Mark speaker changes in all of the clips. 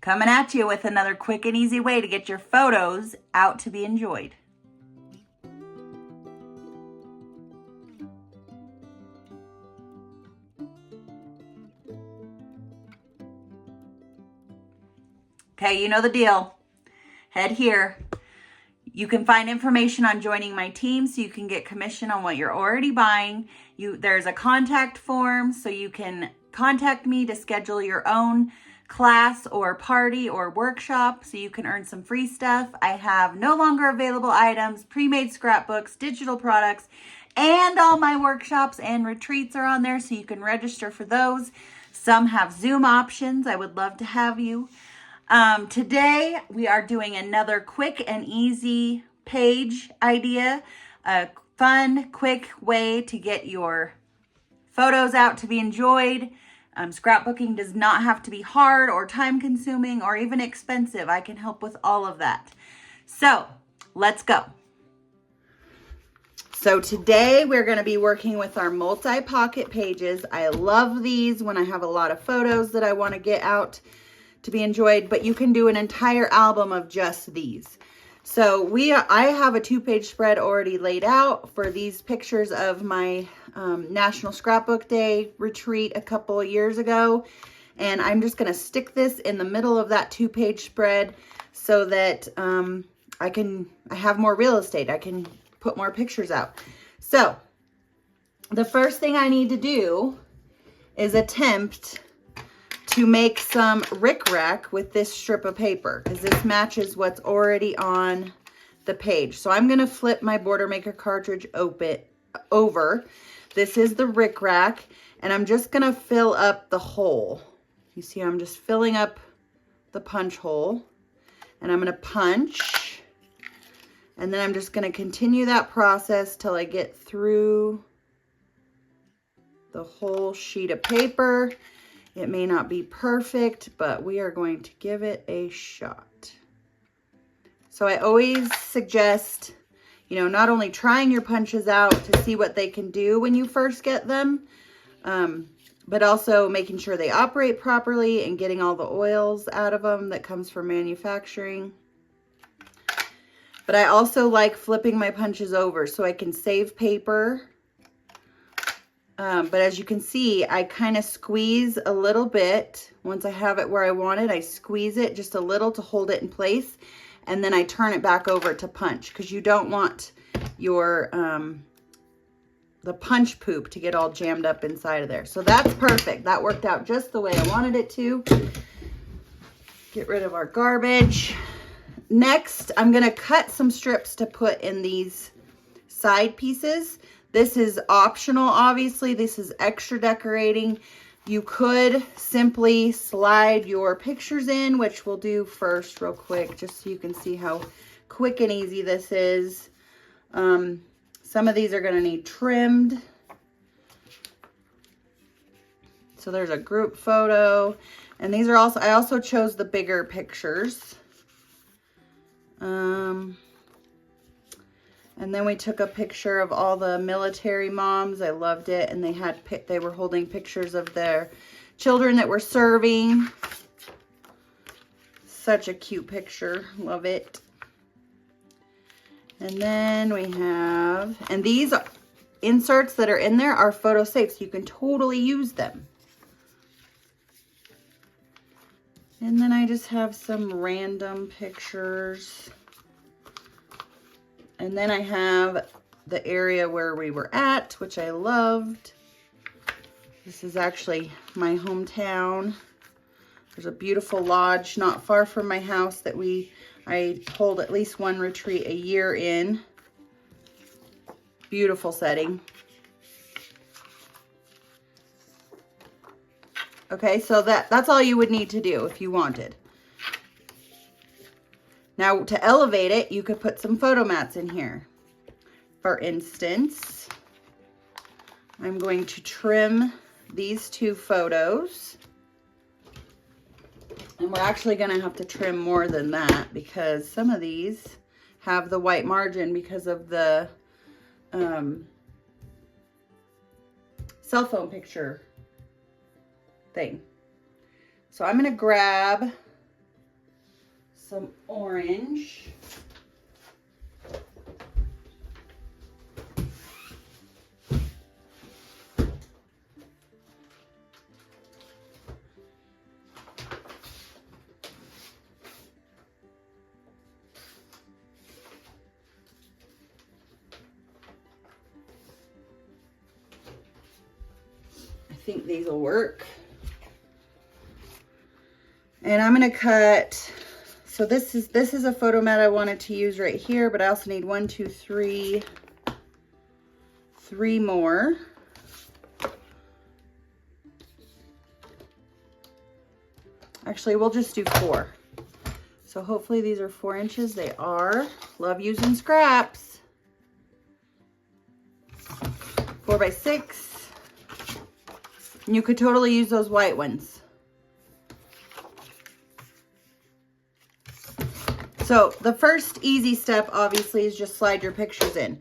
Speaker 1: Coming at you with another quick and easy way to get your photos out to be enjoyed. Okay, you know the deal. Head here. You can find information on joining my team so you can get commission on what you're already buying. There's a contact form so you can contact me to schedule your own class or party or workshop so you can earn some free stuff. I have no longer available items, pre-made scrapbooks, digital products, and all my workshops and retreats are on there so you can register for those. Some have Zoom options. I would love to have you. Today we are doing another quick and easy page idea, a fun, quick way to get your photos out to be enjoyed. Scrapbooking does not have to be hard or time consuming or even expensive. I can help with all of that. So let's go. So today we're going to be working with our multi-pocket pages. I love these when I have a lot of photos that I want to get out to be enjoyed, but you can do an entire album of just these. So I have a 2-page spread already laid out for these pictures of my National Scrapbook Day retreat a couple of years ago. And I'm just going to stick this in the middle of that 2-page spread so that I have more real estate. I can put more pictures out. So the first thing I need to do is attempt to make some rickrack with this strip of paper because this matches what's already on the page. So I'm going to flip my Border Maker cartridge over. This is the rickrack, and I'm just going to fill up the hole. You see, I'm just filling up the punch hole, and I'm going to punch, and then I'm just going to continue that process till I get through the whole sheet of paper. It may not be perfect, but we are going to give it a shot. So I always suggest, not only trying your punches out to see what they can do when you first get them, but also making sure they operate properly and getting all the oils out of them that comes from manufacturing. But I also like flipping my punches over so I can save paper. But as you can see, I kind of squeeze a little bit. Once I have it where I want it, I squeeze it just a little to hold it in place. And then I turn it back over to punch because you don't want your, the punch poop to get all jammed up inside of there. So that's perfect. That worked out just the way I wanted it to. Get rid of our garbage. Next, I'm going to cut some strips to put in these side pieces. This is optional, obviously. This is extra decorating. You could simply slide your pictures in, which we'll do first real quick, just so you can see how quick and easy this is. Some of these are going to need trimmed. So there's a group photo. And these are also, I also chose the bigger pictures. And then we took a picture of all the military moms. I loved it. And they were holding pictures of their children that were serving. Such a cute picture. Love it. And then we have, and these inserts that are in there are photo safe, so you can totally use them. And then I just have some random pictures. And then I have the area where we were at, which I loved. This is actually my hometown. There's a beautiful lodge not far from my house that I hold at least one retreat a year in. Beautiful setting. Okay, so that's all you would need to do if you wanted. Now, to elevate it, you could put some photo mats in here. For instance, I'm going to trim these 2 photos. And we're actually going to have to trim more than that because some of these have the white margin because of the cell phone picture thing. So I'm going to grab some orange. I think these will work. And I'm going to cut, so this is a photo mat I wanted to use right here, but I also need 1, 2, 3 more. Actually, we'll just do 4. So hopefully these are 4 inches. They are. Love using scraps. 4 by 6. And you could totally use those white ones. So the first easy step, obviously, is just slide your pictures in.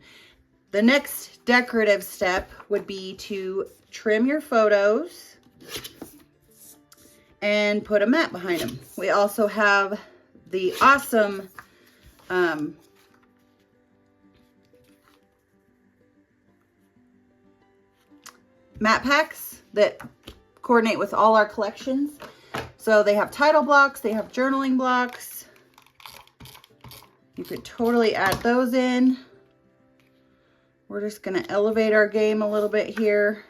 Speaker 1: The next decorative step would be to trim your photos and put a mat behind them. We also have the awesome mat packs that coordinate with all our collections. So they have title blocks, they have journaling blocks. You could totally add those in. We're just going to elevate our game a little bit here.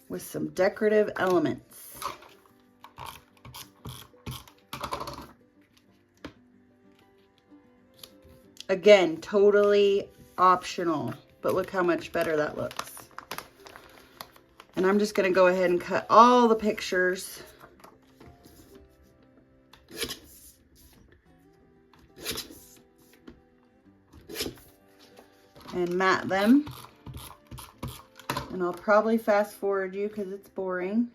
Speaker 1: With some decorative elements. Again, totally optional, but look how much better that looks. And I'm just going to go ahead and cut all the pictures. And mat them. And I'll probably fast forward you because it's boring.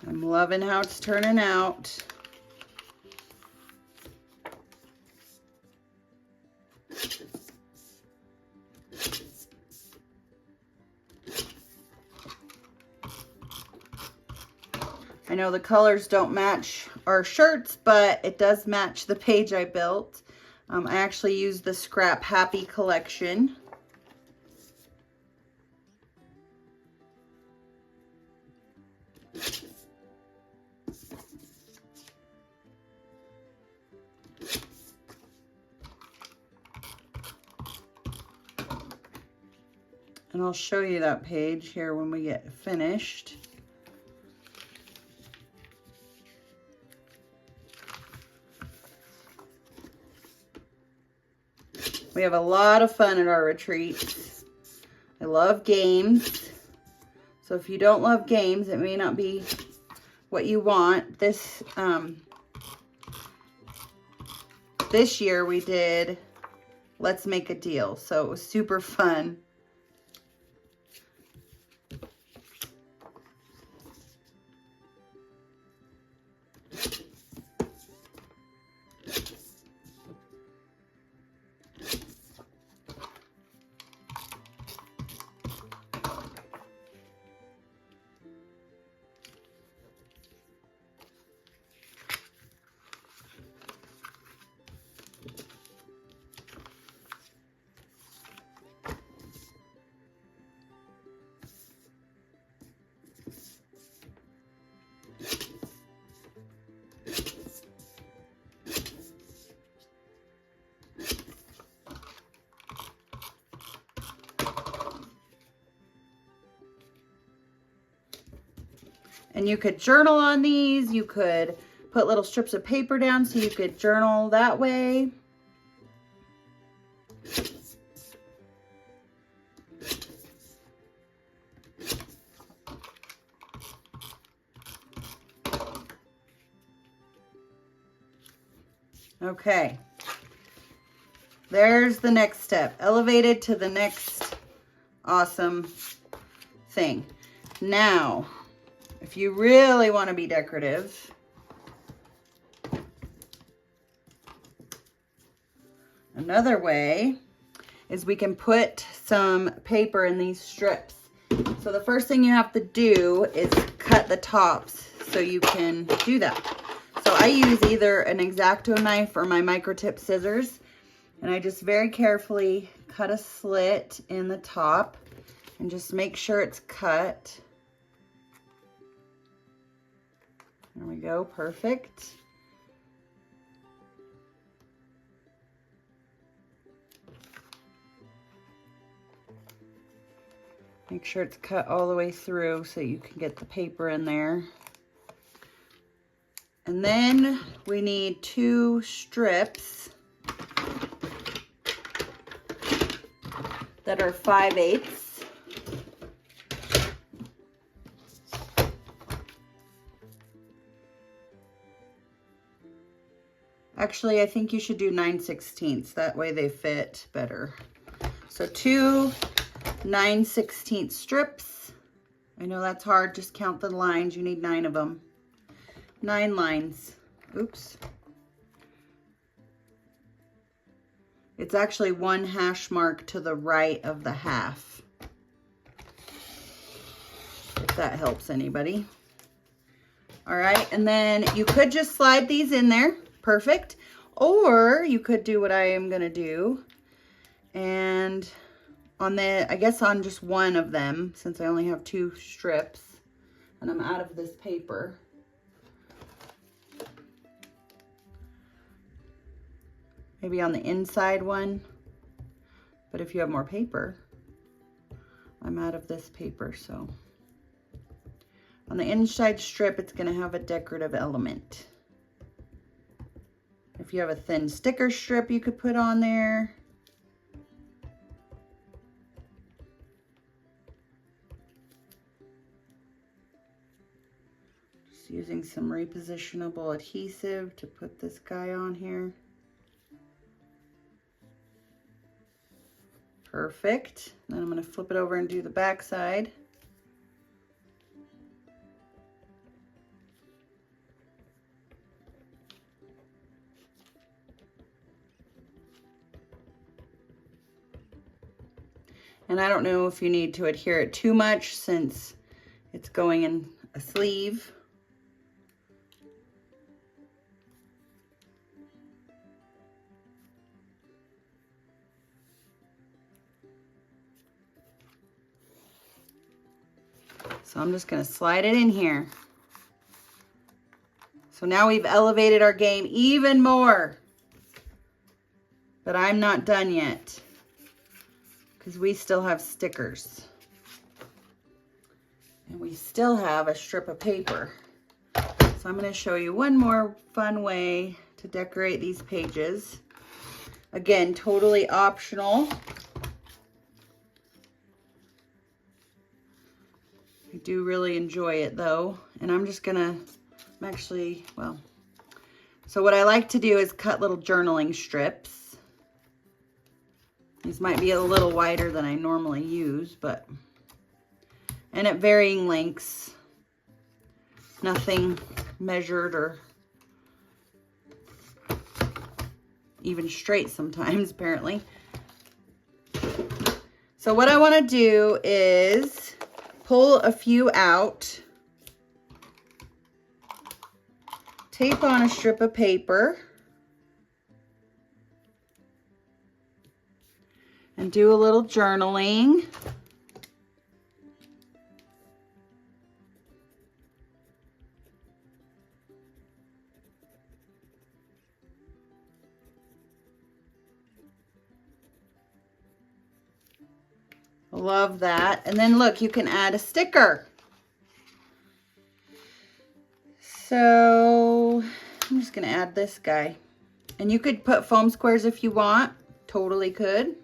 Speaker 1: I'm loving how it's turning out. I know the colors don't match our shirts, but it does match the page I built. I actually used the Scrap Happy collection. And I'll show you that page here when we get finished. We have a lot of fun at our retreats. I love games. So if you don't love games, it may not be what you want. This year we did Let's Make a Deal. So it was super fun. And you could journal on these. You could put little strips of paper down so you could journal that way. Okay. There's the next step. Elevated to the next awesome thing. Now, if you really want to be decorative, another way is we can put some paper in these strips. So the first thing you have to do is cut the tops so you can do that. So I use either an X-Acto knife or my microtip scissors, and I just very carefully cut a slit in the top and just make sure it's cut. There we go, perfect. Make sure it's cut all the way through so you can get the paper in there. And then we need 2 strips that are 5/8. Actually, I think you should do 9/16. That way they fit better. So 2 9/16 strips. I know that's hard, just count the lines. You need 9 of them. 9 lines. Oops. It's actually 1 hash mark to the right of the half. If that helps anybody. All right, and then you could just slide these in there. Perfect. Or you could do what I am gonna do. And on I guess on just one of them, since I only have 2 strips and I'm out of this paper. Maybe on the inside one, but if you have more paper, I'm out of this paper, so. On the inside strip, it's gonna have a decorative element. If you have a thin sticker strip, you could put on there. Just using some repositionable adhesive to put this guy on here. Perfect. Then I'm going to flip it over and do the back side. And I don't know if you need to adhere it too much since it's going in a sleeve. So I'm just going to slide it in here. So now we've elevated our game even more. But I'm not done yet, because we still have stickers. And we still have a strip of paper. So I'm going to show you one more fun way to decorate these pages. Again, totally optional. I do really enjoy it though. And I'm just gonna, so what I like to do is cut little journaling strips. These might be a little wider than I normally use, and at varying lengths. Nothing measured or even straight sometimes, apparently. So what I want to do is pull a few out, tape on a strip of paper, and do a little journaling. Love that. And then look, you can add a sticker. So I'm just going to add this guy. And you could put foam squares if you want. Totally could.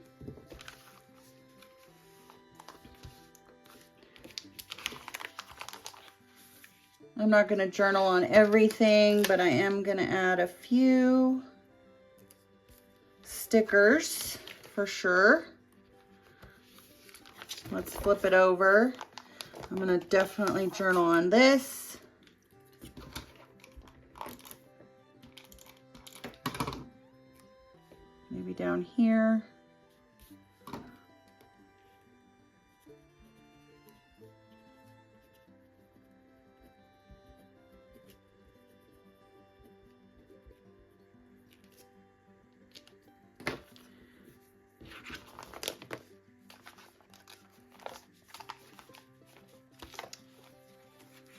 Speaker 1: I'm not going to journal on everything, but I am going to add a few. stickers for sure. Let's flip it over. I'm gonna definitely journal on this. Maybe down here.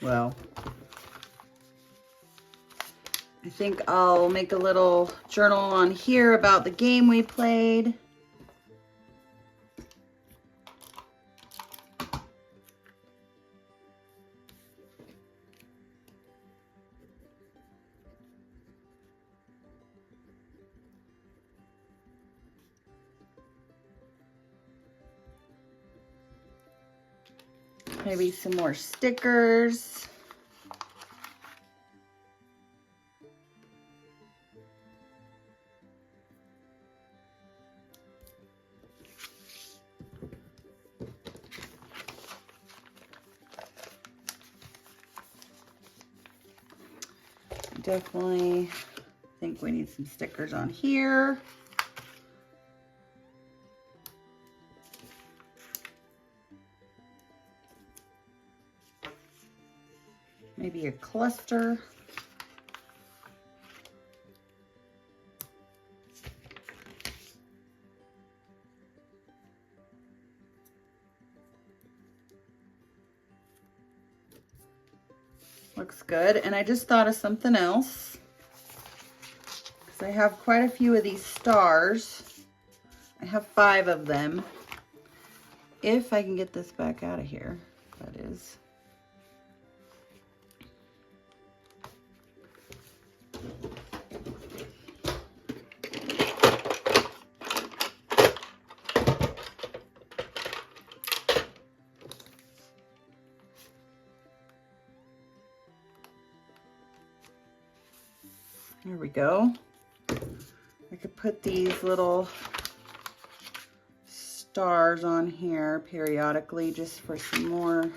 Speaker 1: Well, I think I'll make a little journal on here about the game we played. Maybe some more stickers. Definitely think we need some stickers on here. Maybe a cluster. Looks good. And I just thought of something else, because I have quite a few of these stars. I have 5 of them. If I can get this back out of here, that is. There we go. I could put these little stars on here periodically just for some more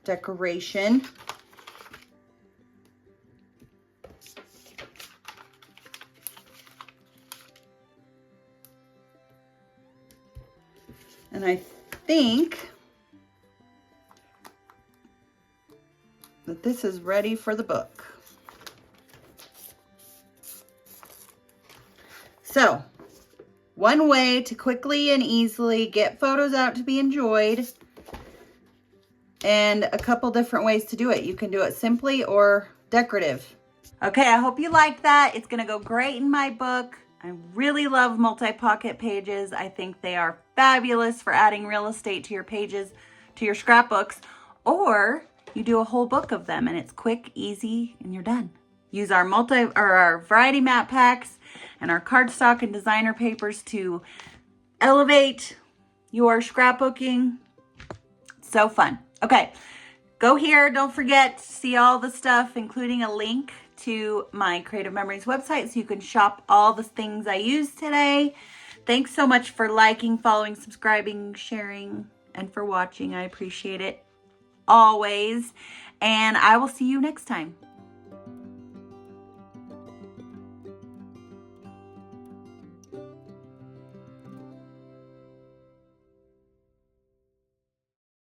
Speaker 1: decoration. And I think that this is ready for the book. So, one way to quickly and easily get photos out to be enjoyed, and a couple different ways to do it. You can do it simply or decorative. Okay, I hope you liked that. It's gonna go great in my book. I really love multi-pocket pages. I think they are fabulous for adding real estate to your pages, to your scrapbooks, or you do a whole book of them and it's quick, easy, and you're done. Use our our variety map packs and our cardstock and designer papers to elevate your scrapbooking. So fun. Okay, go here. Don't forget to see all the stuff, including a link to my Creative Memories website so you can shop all the things I used today. Thanks so much for liking, following, subscribing, sharing, and for watching. I appreciate it always. And I will see you next time.